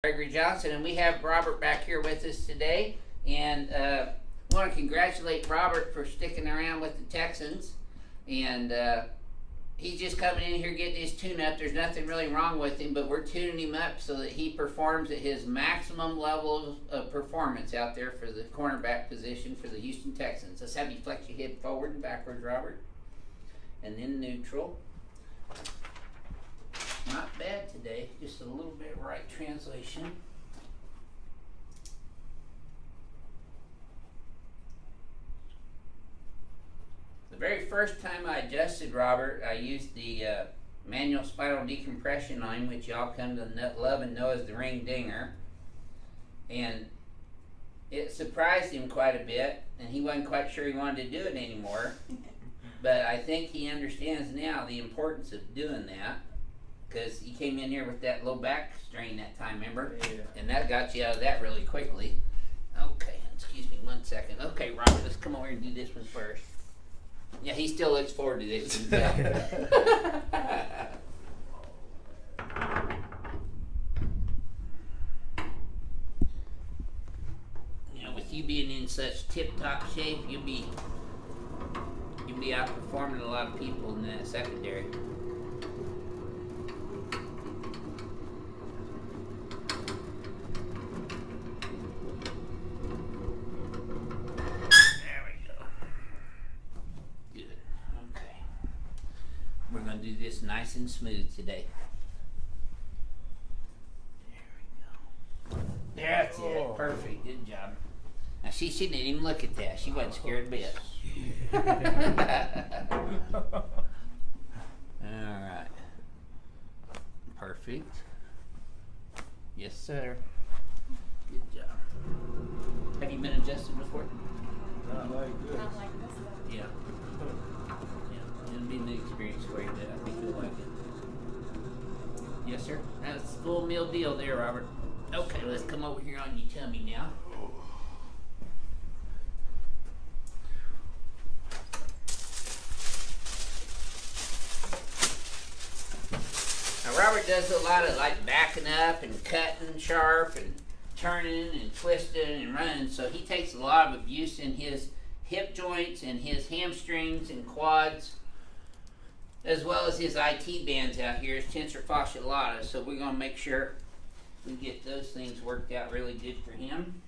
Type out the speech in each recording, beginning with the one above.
Gregory Johnson, and we have Robert back here with us today. And want to congratulate Robert for sticking around with the Texans. And he's just coming in here getting his tune-up. There's nothing really wrong with him, but we're tuning him up so that he performs at his maximum level of performance out there for the cornerback position for the Houston Texans. Let's have you flex your head forward and backwards, Robert. And then neutral. Not bad today, just a little bit right translation. The very first time I adjusted Robert, I used the manual spinal decompression on him, which y'all come to love and know as the ring dinger. And it surprised him quite a bit, and he wasn't quite sure he wanted to do it anymore. But I think he understands now the importance of doing that. Because he came in here with that low back strain that time, remember? Yeah. And that got you out of that really quickly. Okay, excuse me 1 second. Okay, Robert, let's come over and do this one first. Yeah, he still looks forward to this one. You know, with you being in such tip-top shape, you'll be outperforming a lot of people in that secondary. We're going to do this nice and smooth today. There we go. That's it. Perfect. Good job. Now she didn't even look at that. She wasn't scared a bit. Alright. Perfect. Yes, sir. Good job. Have you been adjusted before? Not like this. Not like this though. Yeah. It'll be a new experience for you, but I think you'll like it. Yes, sir. That's a full meal deal there, Robert. Okay, let's come over here on your tummy now. Now, Robert does a lot of like backing up and cutting sharp and turning and twisting and running, so he takes a lot of abuse in his hip joints and his hamstrings and quads, as well as his IT bands out here, his tensor fascia lata. So we're going to make sure we get those things worked out really good for him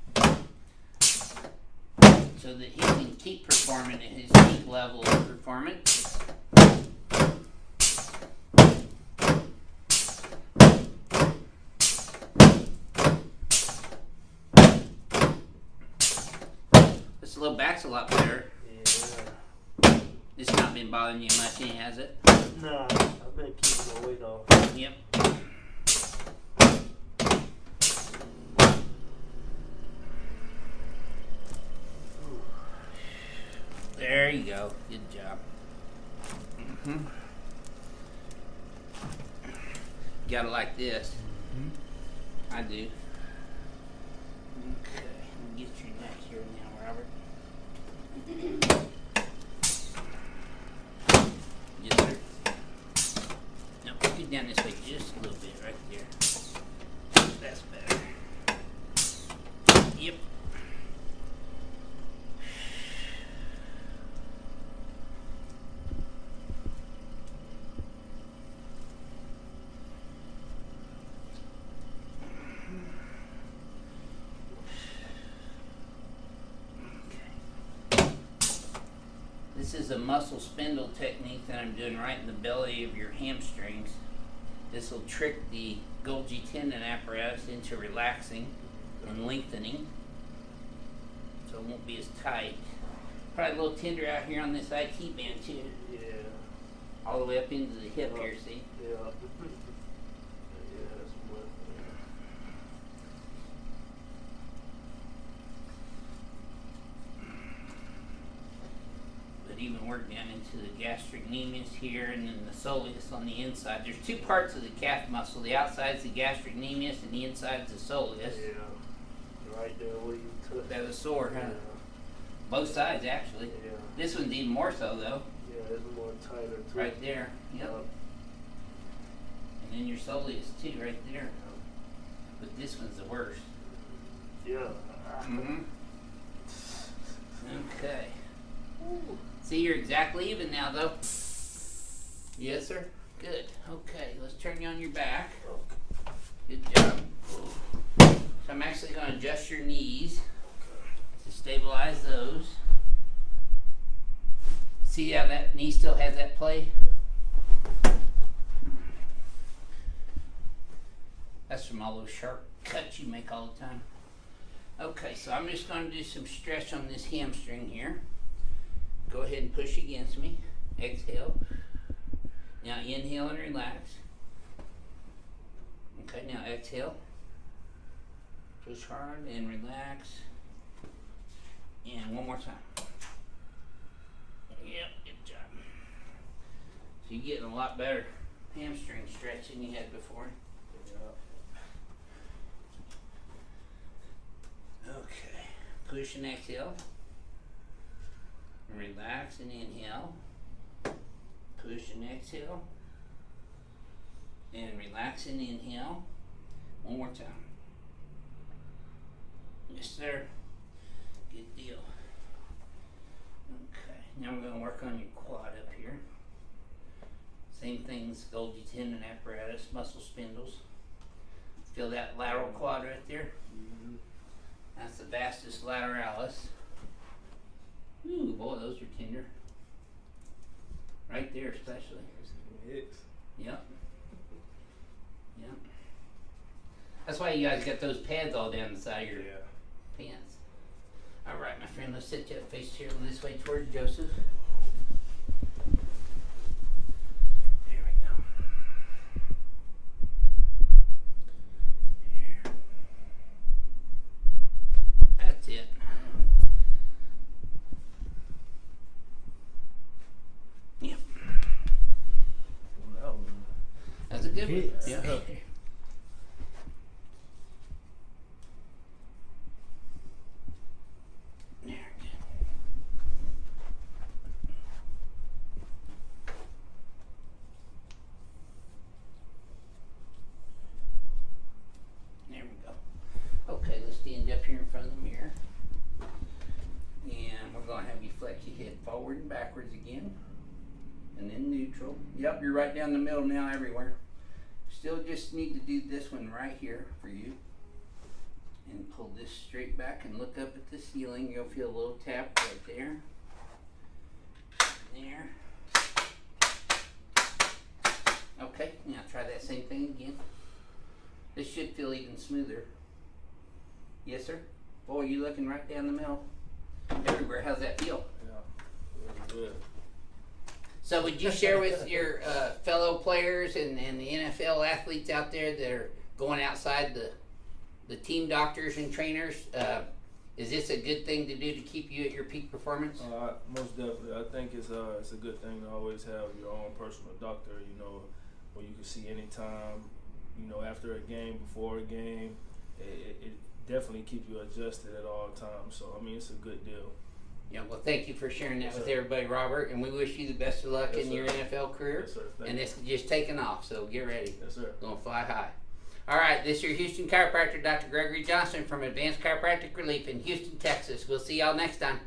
so that he can keep performing at his peak level of performance. This low back's a lot better. Yeah. It's not been bothering you much, has it? Nah, I've been keeping my weight off. Yep. There you go. Good job. Mm-hmm. Gotta like this. Mm-hmm. I do. Okay. Let me get your neck here now, Robert. Yes, sir. Now, get down this way just a little bit right there. That's better. Yep. This is a muscle spindle technique that I'm doing right in the belly of your hamstrings. This will trick the Golgi tendon apparatus into relaxing and lengthening, so it won't be as tight. Probably a little tender out here on this IT band too. Yeah. All the way up into the hip here, see? Yeah. Yeah, that's what. But even work down into the gastrocnemius here and then the soleus on the inside. There's two parts of the calf muscle. The outside is the gastrocnemius and the inside is the soleus. Yeah. Right there where you took. That was sore, huh? Yeah. Both sides, actually. Yeah. This one's even more so, though. Yeah, it's more tighter too. Right there. Yep. And then your soleus, too, right there. But this one's the worst. Yeah. Mm-hmm. Okay. See, you're exactly even now, though. Yes, sir. Good. Okay, let's turn you on your back. Good job. So I'm actually going to adjust your knees to stabilize those. See how that knee still has that play? That's from all those sharp cuts you make all the time. Okay, so I'm just going to do some stretch on this hamstring here. Go ahead and push against me. Exhale. Now inhale and relax. Okay, now exhale. Push hard and relax. And one more time. Yep, good job. So you're getting a lot better hamstring stretch than you had before. Okay, push and exhale. Relax and inhale. Push and exhale. And relax and inhale. One more time. Yes, sir. Good deal. Okay, now we're going to work on your quad up here. Same things, Golgi tendon apparatus, muscle spindles. Feel that lateral quad right there? Mm-hmm. That's the vastus lateralis. Ooh, boy, those are tender. Right there, especially. Hicks. Yep. Yep. That's why you guys got those pads all down the side of your pants. All right, my friend, let's sit you up, face here this way towards Joseph. There we go. Here. That's it. Yep. That's a good one. Yeah. There we go. Okay, let's stand up here in front of the mirror. And we're going to have you flex your head forward and backwards again. And then neutral. Yep, you're right down the middle now everywhere. Still just need to do this one right here for you. And pull this straight back and look up at the ceiling. You'll feel a little tap right there. There. Okay, now try that same thing again. This should feel even smoother. Yes, sir? Boy, you're looking right down the middle. Everywhere. How's that feel? Yeah, really good. So would you share with your fellow players and the NFL athletes out there that are going outside the team doctors and trainers, is this a good thing to do to keep you at your peak performance? Most definitely. I think it's a good thing to always have your own personal doctor, where you can see anytime, after a game, before a game. It definitely keeps you adjusted at all times. So, it's a good deal. Yeah, well, thank you for sharing that Yes, with sir. everybody, Robert, and we wish you the best of luck Yes, in your sir. NFL career. Yes, sir. Thank And you. it's just taking off, so get ready. Yes, sir. Gonna fly high. All right, this is your Houston chiropractor, Dr. Gregory Johnson from Advanced Chiropractic Relief in Houston, Texas. We'll see y'all next time.